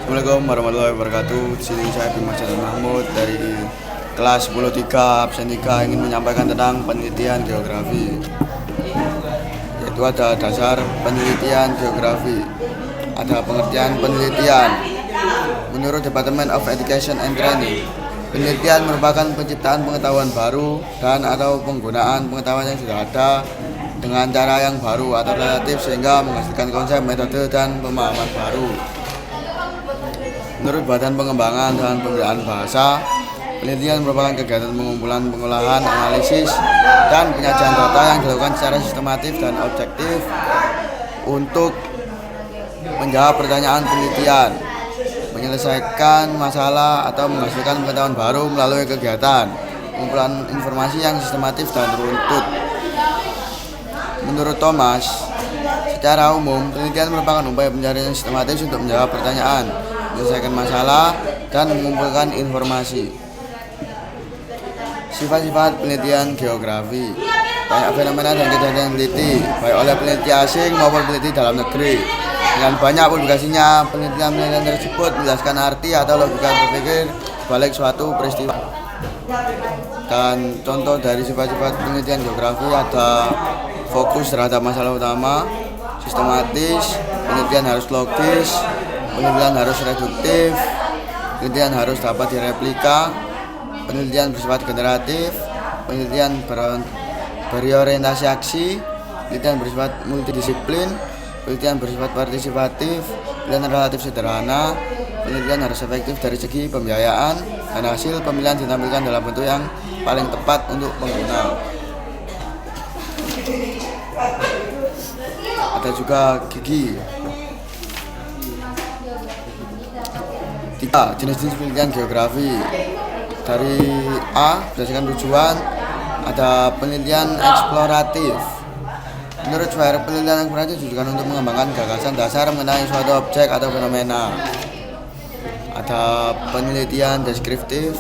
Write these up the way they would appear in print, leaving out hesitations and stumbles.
Assalamualaikum warahmatullahi wabarakatuh. Di sini saya Bima Jalan Mahmud dari kelas 10 3 absen 3 ingin menyampaikan tentang penelitian geografi. Yaitu ada dasar penelitian geografi. Ada pengertian penelitian. Menurut Department of Education and Training, penelitian merupakan penciptaan pengetahuan baru dan atau penggunaan pengetahuan yang sudah ada dengan cara yang baru atau relatif sehingga menghasilkan konsep, metode, dan pemahaman baru. Menurut Badan Pengembangan dan Pemberdayaan Bahasa, penelitian merupakan kegiatan pengumpulan, pengolahan, analisis, dan penyajian data yang dilakukan secara sistematif dan objektif untuk menjawab pertanyaan penelitian, menyelesaikan masalah atau menghasilkan pengetahuan baru melalui kegiatan pengumpulan informasi yang sistematif dan runtut. Menurut Thomas, secara umum penelitian merupakan upaya pencarian yang sistematis untuk menjawab pertanyaan, menyelesaikan masalah, dan mengumpulkan informasi. Sifat-sifat penelitian geografi. Banyak fenomena dan kejadian yang teliti, baik oleh peneliti asing maupun peneliti dalam negeri. Dengan banyak publikasinya, penelitian tersebut menjelaskan arti atau logika berpikir balik suatu peristiwa. Dan contoh dari sifat-sifat penelitian geografi ada fokus terhadap masalah utama, sistematis, penelitian harus logis, penelitian harus reduktif, penelitian harus dapat direplika, penelitian bersifat generatif, penelitian berorientasi aksi, penelitian bersifat multidisiplin, penelitian bersifat partisipatif, penelitian relatif sederhana, penelitian harus efektif dari segi pembiayaan, dan hasil pemilihan ditampilkan dalam bentuk yang paling tepat untuk pengguna. Ada juga gigi. 3. Jenis-jenis penelitian geografi. Dari A, berdasarkan tujuan, ada penelitian eksploratif. Menurut Schwer, penelitian eksploratif ditujukan untuk mengembangkan gagasan dasar mengenai suatu objek atau fenomena. Ada penelitian deskriptif.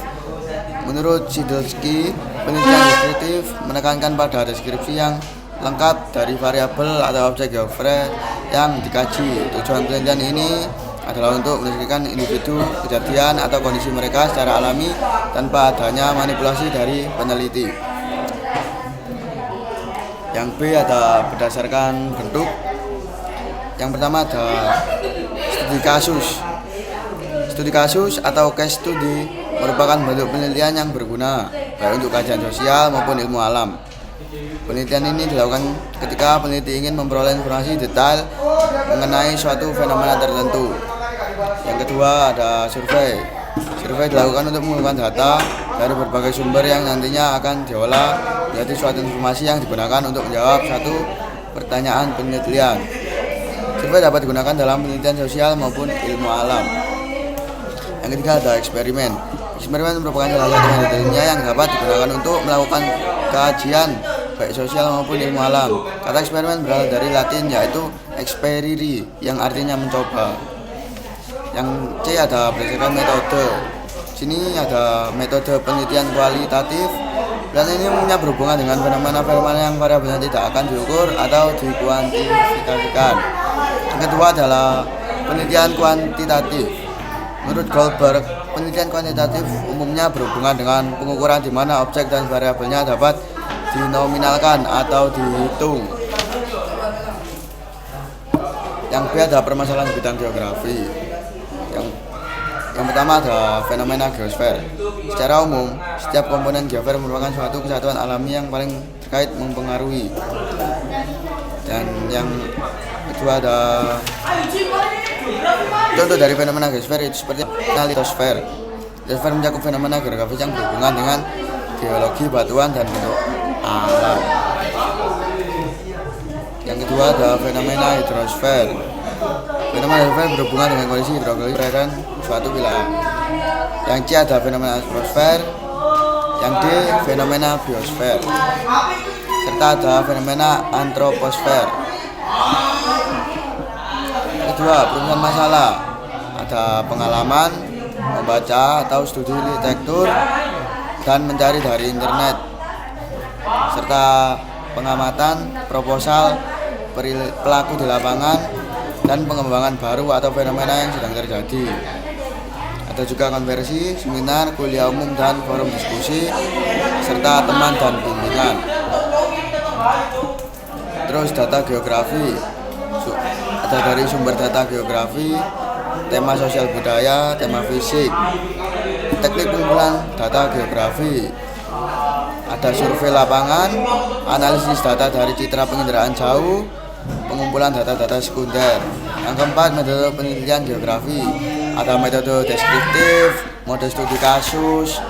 Menurut Sidelsky, penelitian deskriptif menekankan pada deskripsi yang lengkap dari variabel atau objek geografi yang dikaji. Tujuan penelitian ini adalah untuk mendeskripsikan individu, kejadian, atau kondisi mereka secara alami tanpa adanya manipulasi dari peneliti. Yang B ada berdasarkan bentuk. Yang pertama ada studi kasus. Studi kasus atau case study merupakan bentuk penelitian yang berguna baik untuk kajian sosial maupun ilmu alam. Penelitian ini dilakukan ketika peneliti ingin memperoleh informasi detail mengenai suatu fenomena tertentu. Yang kedua ada survei. Survei dilakukan untuk mengumpulkan data dari berbagai sumber yang nantinya akan diolah menjadi suatu informasi yang digunakan untuk menjawab satu pertanyaan penelitian. Survei dapat digunakan dalam penelitian sosial maupun ilmu alam. Yang ketiga ada eksperimen. Eksperimen merupakan salah satu metode ilmiah yang dapat digunakan untuk melakukan kajian baik sosial maupun ilmu alam. Kata eksperimen berasal dari Latin yaitu experiri yang artinya mencoba. Yang C ada berdasarkan metode. Sini ada metode penelitian kualitatif dan ini punya berhubungan dengan fenomena-fenomena yang variabelnya tidak akan diukur atau dikuantifikasikan. Yang kedua adalah penelitian kuantitatif. Menurut Goldberg, penelitian kuantitatif umumnya berhubungan dengan pengukuran di mana objek dan variabelnya dapat dinominalkan atau dihitung. Yang B ada permasalahan bidang geografi. Yang pertama ada fenomena geosfer. Secara umum, setiap komponen geosfer merupakan suatu kesatuan alami yang paling terkait mempengaruhi. Dan yang kedua ada contoh dari fenomena geosfer itu seperti litosfer. Litosfer mencakup fenomena geografis yang berhubungan dengan geologi batuan dan bentuk alam. Yang kedua ada fenomena hidrosfer. Fenomena hidrosfer berhubungan dengan kondisi hidrologi dan suatu wilayah. Yang C ada fenomena atmosfer. Yang D fenomena biosfer. Serta ada fenomena antroposfer. Kedua, perumusan masalah. Ada pengalaman, membaca atau studi literatur, dan mencari dari internet. Serta pengamatan, proposal, pelaku di lapangan, dan pengembangan baru atau fenomena yang sedang terjadi. Ada juga konversi, seminar, kuliah umum, dan forum diskusi, serta teman dan bimbingan. Terus data geografi, ada dari sumber data geografi, tema sosial budaya, tema fisik, teknik pengumpulan data geografi. Ada survei lapangan, analisis data dari citra penginderaan jauh, pengumpulan data-data sekunder. Yang keempat, metode penelitian geografi. Ada metode deskriptif, metode studi kasus,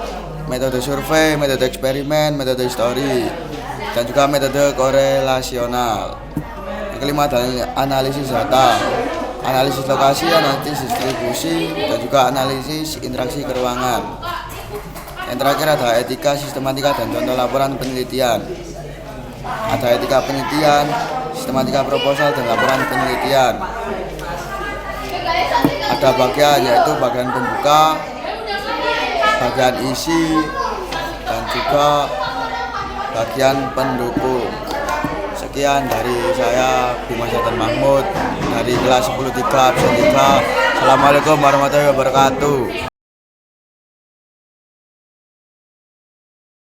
metode survei, metode eksperimen, metode histori, dan juga metode korelasional. Yang kelima adalah analisis data, analisis lokasi, analisis distribusi, dan juga analisis interaksi keuangan. Yang terakhir ada etika, sistematika, dan contoh laporan penelitian. Ada etika penelitian, sistematika proposal, dan laporan penelitian. Ada bagian yaitu bagian pembuka, bagian isi, dan juga bagian pendukung. Sekian dari saya, Bima Sultan Mahmud, dari kelas 10-3 absen 3. Assalamualaikum warahmatullahi wabarakatuh.